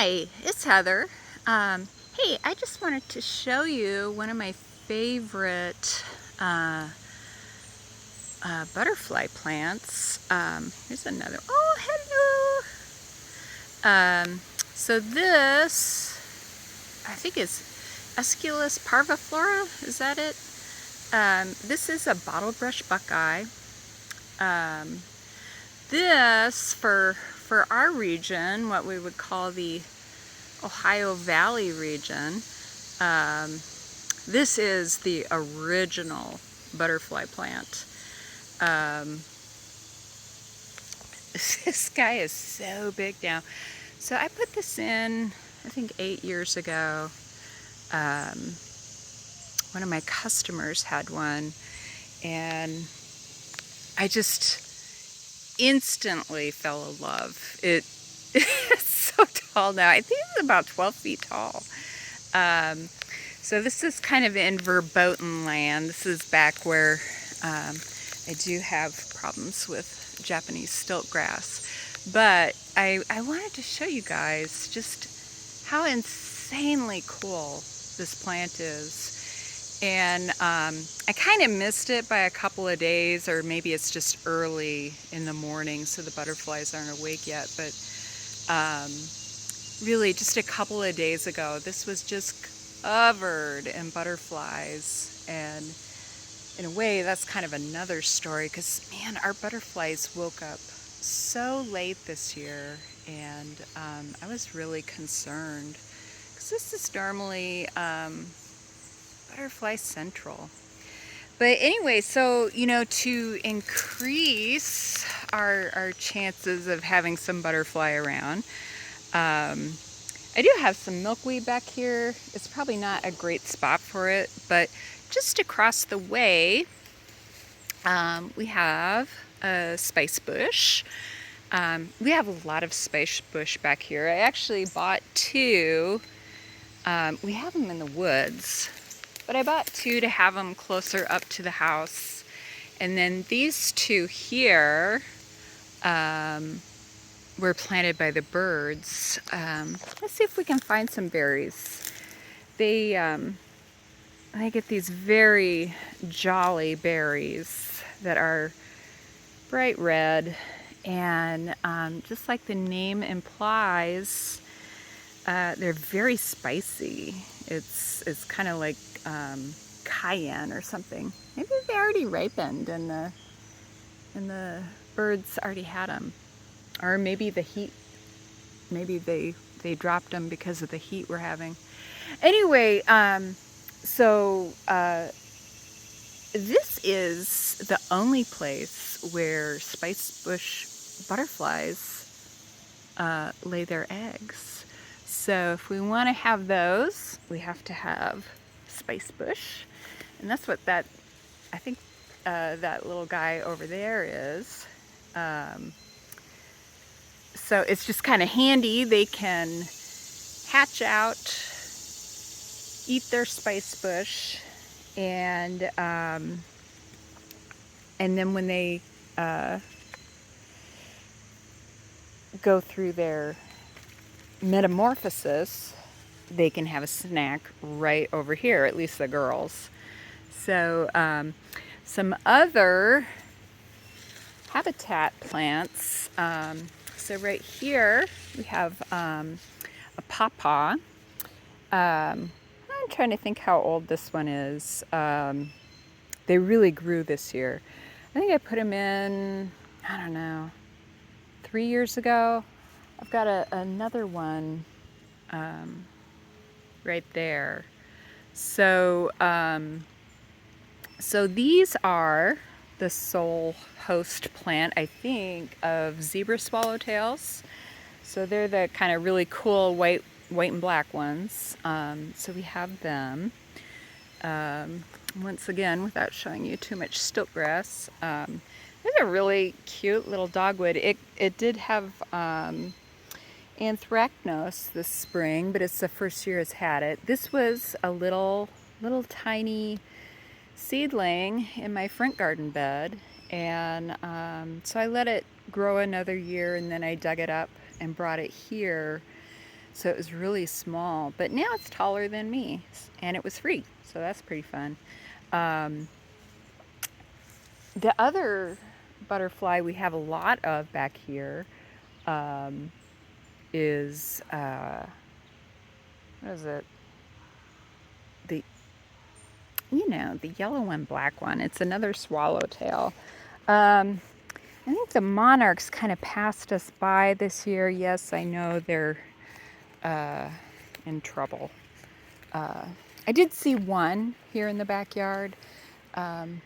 Hi, it's Heather. Hey, I just wanted to show you one of my favorite butterfly plants. Here's another. Oh, hello! So this, I think is Aesculus parviflora. Is that it? This is a bottlebrush buckeye. Um, this, for our region, what we would call the Ohio Valley region, this is the original butterfly plant. Um, this guy is so big now. So I put this in, I think 8 years ago. One of my customers had one, and I just instantly fell in love. It's so tall now. I think it's about 12 feet tall. So this is kind of in verboten land. This is back where I do have problems with Japanese stilt grass. But I wanted to show you guys just how insanely cool this plant is. And I kind of missed it by a couple of days, or maybe it's just early in the morning so the butterflies aren't awake yet. But really just a couple of days ago, this was just covered in butterflies. And in a way, that's kind of another story, because man, our butterflies woke up so late this year, and I was really concerned, because this is normally butterfly central. But anyway, so to increase our chances of having some butterfly around, I do have some milkweed back here. It's probably not a great spot for it, but just across the way, we have a spice bush. We have a lot of spice bush back here. I actually bought two. We have them in the woods, but I bought two to have them closer up to the house. And then these two here were planted by the birds. Let's see if we can find some berries. I get these very jolly berries that are bright red, and just like the name implies, they're very spicy. It's kind of like cayenne or something. Maybe they already ripened and the birds already had them, or maybe the heat. Maybe they dropped them because of the heat we're having. Anyway, so this is the only place where spice bush butterflies lay their eggs. So if we want to have those, we have to have spice bush. And that's what I think that little guy over there is. So it's just kind of handy. They can hatch out, eat their spice bush, and then when they go through their metamorphosis, they can have a snack right over here, at least the girls. So some other habitat plants. So right here we have a pawpaw. I'm trying to think how old this one is. They really grew this year. I think I put them in, I don't know, 3 years ago. I've got another one right there. So, so these are the sole host plant, I think, of zebra swallowtails. So they're the kind of really cool white and black ones. So we have them. Once again, without showing you too much stilt grass, there's a really cute little dogwood. It did have anthracnose this spring, but it's the first year it's had it. This was a little tiny seedling in my front garden bed, and so I let it grow another year, and then I dug it up and brought it here. So it was really small, but now it's taller than me, and it was free. So that's pretty fun. Um, the other butterfly we have a lot of back here um, is what is it? The the yellow and black one. It's another swallowtail. Um, I think the monarchs kind of passed us by this year. Yes, I know they're uh, in trouble. Uh, I did see one here in the backyard. Um,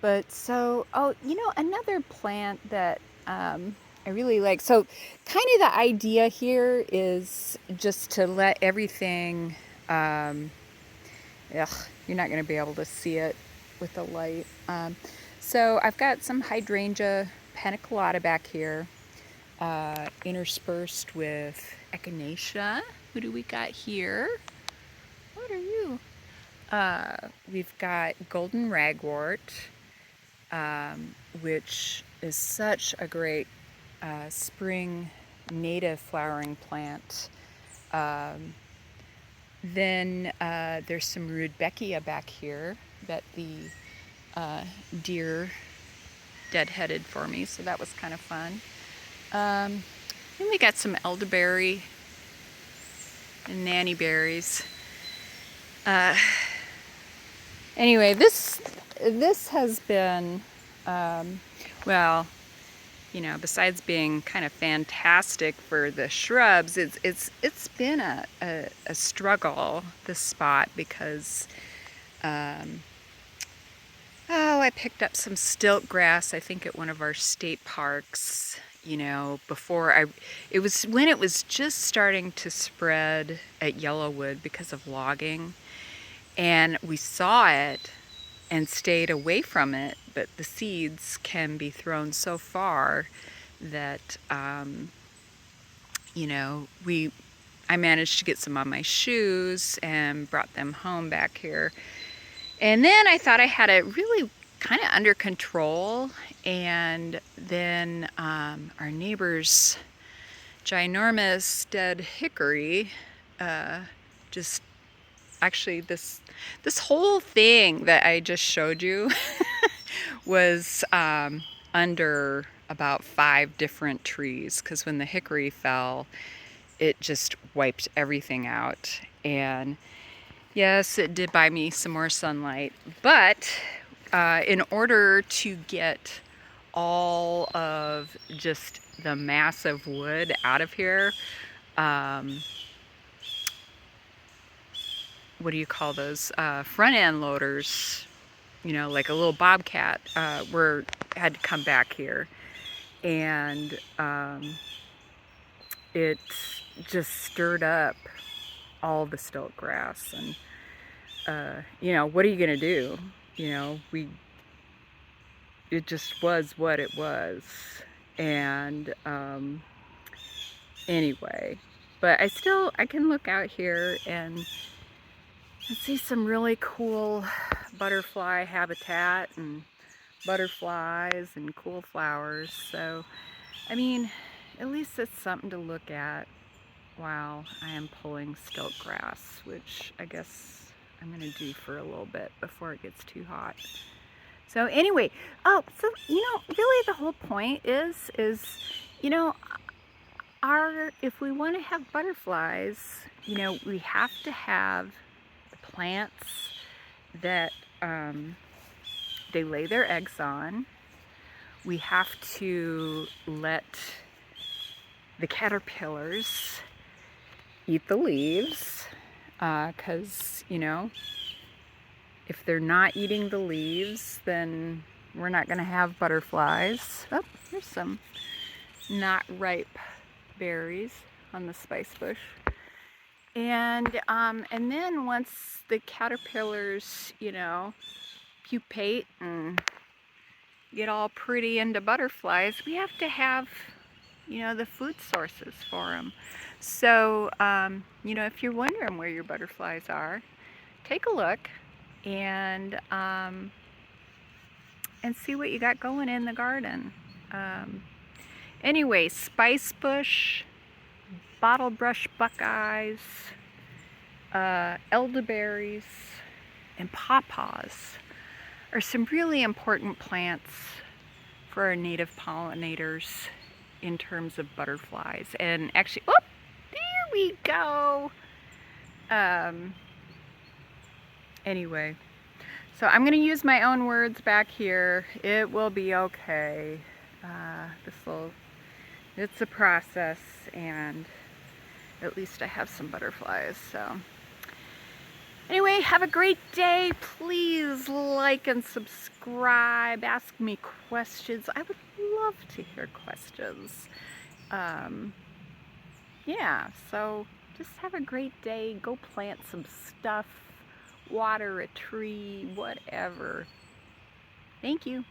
but so, oh, another plant that I really like. So, kind of the idea here is just to let everything, um, ugh, you're not going to be able to see it with the light. So, I've got some hydrangea paniculata back here, interspersed with echinacea. Who do we got here? What are you? We've got golden ragwort, which is such a great spring native flowering plant. Um, then there's some rudbeckia back here that the deer deadheaded for me, so that was kind of fun. Then we got some elderberry and nanny berries. Anyway, this has been well, besides being kind of fantastic for the shrubs, it's been a struggle, this spot, because I picked up some stilt grass, I think at one of our state parks, before it was when it was just starting to spread at Yellowwood because of logging, and we saw it and stayed away from it, but the seeds can be thrown so far that I managed to get some on my shoes and brought them home back here. And then I thought I had it really kind of under control, and then our neighbor's ginormous dead hickory just actually this whole thing that I just showed you was under about 5 different trees, because when the hickory fell, it just wiped everything out. And yes, it did buy me some more sunlight, but in order to get all of just the massive wood out of here, what do you call those? Front end loaders, like a little bobcat, had to come back here, and it just stirred up all the stilt grass. And what are you gonna do? It just was what it was. And anyway, but I can look out here and see some really cool butterfly habitat and butterflies and cool flowers. So, I mean, at least it's something to look at while I am pulling stilt grass, which I guess I'm going to do for a little bit before it gets too hot. So anyway, so really the whole point is if we want to have butterflies, we have to have the plants that they lay their eggs on. We have to let the caterpillars eat the leaves, because if they're not eating the leaves, then we're not going to have butterflies. Oh, there's some not ripe berries on the spice bush. And then once the caterpillars, pupate and get all pretty into butterflies, we have to have, the food sources for them. So, if you're wondering where your butterflies are, take a look and see what you got going in the garden. Anyway, spice bush, bottlebrush buckeyes, elderberries, and pawpaws are some really important plants for our native pollinators in terms of butterflies. And actually, oh, there we go. Anyway, so I'm going to use my own words back here. It will be okay. It's a process, and at least I have some butterflies. So anyway, have a great day. Please like and subscribe. Ask me questions. I would love to hear questions. Yeah, so just have a great day. Go plant some stuff, water a tree, whatever. Thank you.